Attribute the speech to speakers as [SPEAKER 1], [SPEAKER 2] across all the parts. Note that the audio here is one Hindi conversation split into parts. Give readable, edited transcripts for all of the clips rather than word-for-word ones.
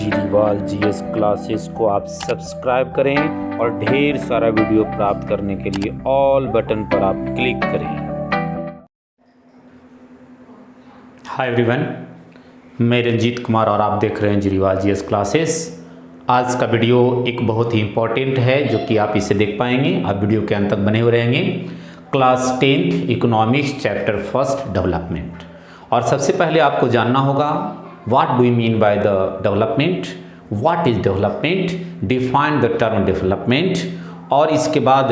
[SPEAKER 1] जीरीवाल जीएस क्लासेस को आप सब्सक्राइब करें और ढेर सारा वीडियो प्राप्त करने के लिए ऑल बटन पर आप क्लिक करें।
[SPEAKER 2] हाय एवरीवन, मैं रंजीत कुमार और आप देख रहे हैं जीरीवाल जीएस क्लासेस। आज का वीडियो एक बहुत ही इम्पॉर्टेंट है जो कि आप इसे देख पाएंगे। आप वीडियो के अंत तक बने हुए रहेंगे। Class 10th economics chapter first development. और सबसे पहले आपको जानना होगा what do you mean by the development, what is development, define the term development, और इसके बाद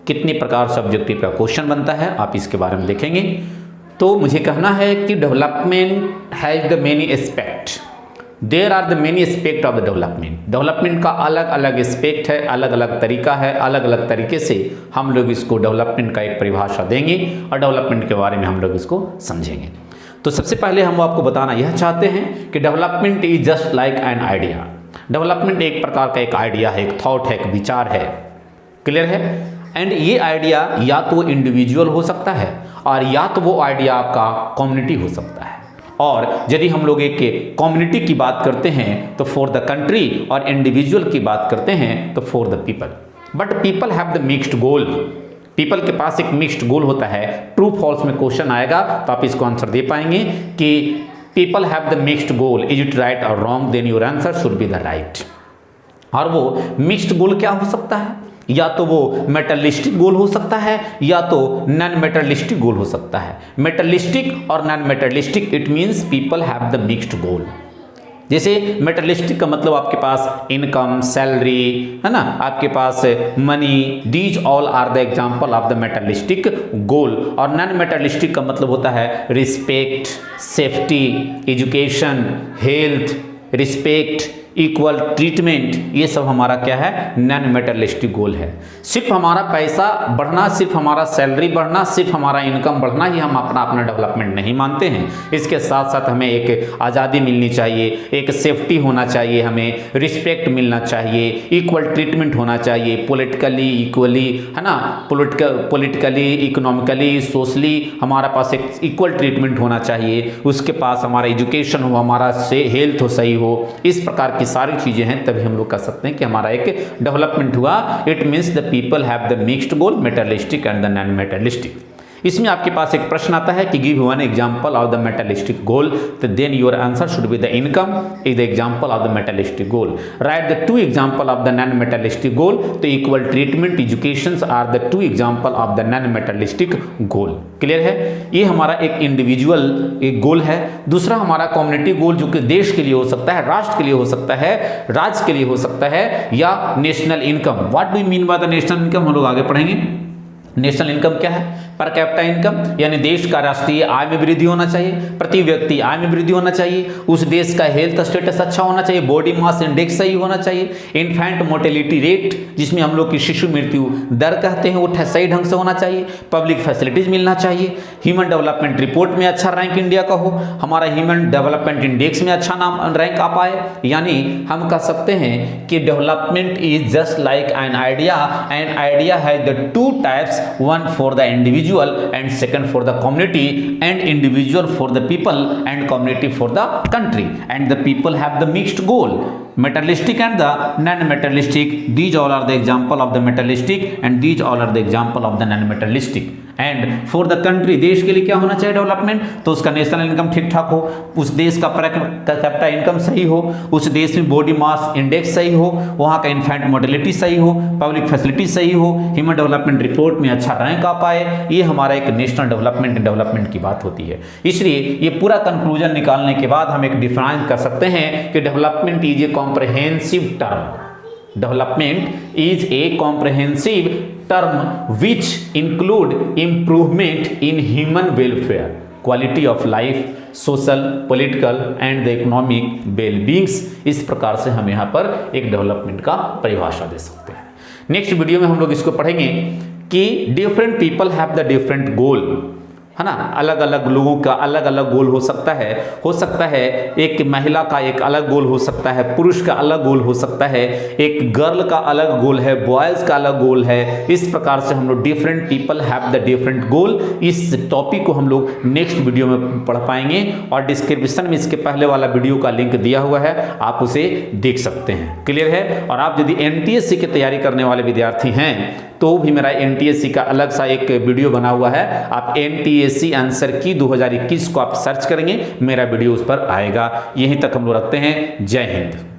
[SPEAKER 2] कितने प्रकार से ऑब्जेक्टिव का क्वेश्चन बनता है आप इसके बारे में देखेंगे। तो मुझे कहना है कि development has the many aspect, there are the many aspect of the development. Development का अलग अलग एस्पेक्ट है, अलग अलग तरीका है, अलग अलग तरीके से हम लोग इसको डेवलपमेंट का एक परिभाषा देंगे और डेवलपमेंट के बारे में हम लोग इसको समझेंगे। तो सबसे पहले हम आपको बताना यह चाहते हैं कि development is just like an idea. Development एक प्रकार का एक आइडिया है, एक थॉट है, एक विचार है। क्लियर है? एंड ये आइडिया या तो इंडिविजुअल हो सकता है और या तो वो आइडिया आपका कम्युनिटी हो सकता है। और यदि हम लोग एक कम्युनिटी की बात करते हैं तो फॉर द कंट्री, और इंडिविजुअल की बात करते हैं तो for the people. But people have the mixed goal. People के पास एक मिक्स्ड गोल होता है। ट्रू फॉल्स में क्वेश्चन आएगा तो आप इसको आंसर दे पाएंगे कि people have the mixed goal, is it right और wrong, then your answer should be the right. और वो मिक्स्ड गोल क्या हो सकता है? या तो वो मेटलिस्टिक गोल हो सकता है या तो नॉन मेटलिस्टिक गोल हो सकता है। मेटलिस्टिक और non materialistic, it means people have the mixed goal. जैसे मेटलिस्टिक का मतलब आपके पास इनकम, सैलरी है ना, आपके पास money, these all are the example of the materialistic goal. और नॉन मेटलिस्टिक का मतलब होता है respect, safety, education, health, respect, equal treatment. ये सब हमारा क्या है? नॉन मेटलिस्टिक गोल है। सिर्फ हमारा पैसा बढ़ना, सिर्फ हमारा सैलरी बढ़ना, सिर्फ हमारा इनकम बढ़ना ही हम अपना डेवलपमेंट नहीं मानते हैं। इसके साथ साथ हमें एक आज़ादी मिलनी चाहिए, एक सेफ्टी होना चाहिए, हमें रिस्पेक्ट मिलना चाहिए, इक्वल ट्रीटमेंट होना चाहिए, पॉलिटिकली इक्वली, है ना, पॉलिटिकली, इकोनॉमिकली, सोशली हमारा पास एक इक्वल ट्रीटमेंट होना चाहिए। उसके पास हमारा एजुकेशन हो, हमारा से हेल्थ हो, सही हो। इस प्रकार की सारी चीजें हैं, तभी हम लोग कह सकते हैं कि हमारा एक डेवलपमेंट हुआ। It means the people have the mixed goal, materialistic and the non materialistic. इसमें आपके पास एक प्रश्न आता है कि give one example of the materialistic goal, तो then your answer should be the income is the example of the materialistic goal. Write the two example of the non materialistic goal, तो equal treatment, education are the two example of the non materialistic goal. Clear है? ये हमारा एक इंडिविजुअल एक गोल है। दूसरा हमारा कम्युनिटी गोल, जो कि देश के लिए हो सकता है, राष्ट्र के लिए हो सकता है, राज्य के लिए हो सकता है, या national income. What do you mean by the national income हम लोग आगे पढ़ेंगे। नेशनल इनकम क्या है? पर कैपिटा इनकम, यानी देश का राष्ट्रीय आय में वृद्धि होना चाहिए, प्रति व्यक्ति आय में वृद्धि होना चाहिए, उस देश का हेल्थ स्टेटस अच्छा होना चाहिए, बॉडी मास इंडेक्स सही होना चाहिए, इन्फेंट मोर्टेलिटी रेट, जिसमें हम लोग की शिशु मृत्यु दर कहते हैं, वो सही ढंग से होना चाहिए, पब्लिक फैसिलिटीज मिलना चाहिए, ह्यूमन डेवलपमेंट रिपोर्ट में अच्छा रैंक इंडिया का हो, हमारा ह्यूमन डेवलपमेंट इंडेक्स में अच्छा नाम रैंक आ पाए। यानी हम कह सकते हैं कि development is just like an idea, an idea has the two types, one for the individual and second for the community, and individual for the people and community for the country, and the people have the mixed goal, metallistic and the non-metallistic. These all are the example of the metallistic and these all are the example of the non-metallistic. And for the country, देश के लिए क्या होना चाहिए डेवलपमेंट? तो उसका नेशनल इनकम ठीक ठाक हो, उस देश का पर कैपिटा इनकम सही हो, उस देश में बॉडी मास इंडेक्स सही हो, वहाँ का इन्फेंट मोर्टेलिटी सही हो, पब्लिक फैसिलिटी सही हो, ह्यूमन डेवलपमेंट रिपोर्ट में अच्छा रैंक आ पाए। ये हमारा एक नेशनल डेवलपमेंट की बात होती है। इसलिए ये पूरा कंक्लूजन निकालने के बाद हम एक डिफाइन कर सकते हैं कि development is a comprehensive term. Development is a comprehensive term which include improvement in human welfare, quality of life, social, political and the economic well-beings। इस प्रकार से हम यहाँ पर एक डेवलपमेंट का परिभाषा दे सकते हैं। नेक्स्ट वीडियो में हम लोग इसको पढ़ेंगे कि different people have the different गोल। है ना। अलग अलग लोगों का अलग अलग गोल हो सकता है एक महिला का एक अलग गोल हो सकता है, पुरुष का अलग गोल हो सकता है, एक गर्ल का अलग गोल है, बॉयज़ का अलग गोल है। इस प्रकार से हम लोग different people have the different गोल, इस टॉपिक को हम लोग नेक्स्ट वीडियो में पढ़ पाएंगे और डिस्क्रिप्शन में इसके पहले वाला वीडियो का लिंक दिया हुआ है, आप उसे देख सकते हैं। क्लियर है। और आप यदि एनटीएससी की तैयारी करने वाले विद्यार्थी हैं तो भी मेरा एनटीएससी का अलग सा एक वीडियो बना हुआ है, आप एनटीएससी आंसर की 2021 को आप सर्च करेंगे, मेरा वीडियो उस पर आएगा। यहीं तक हम लोग रखते हैं। जय हिंद।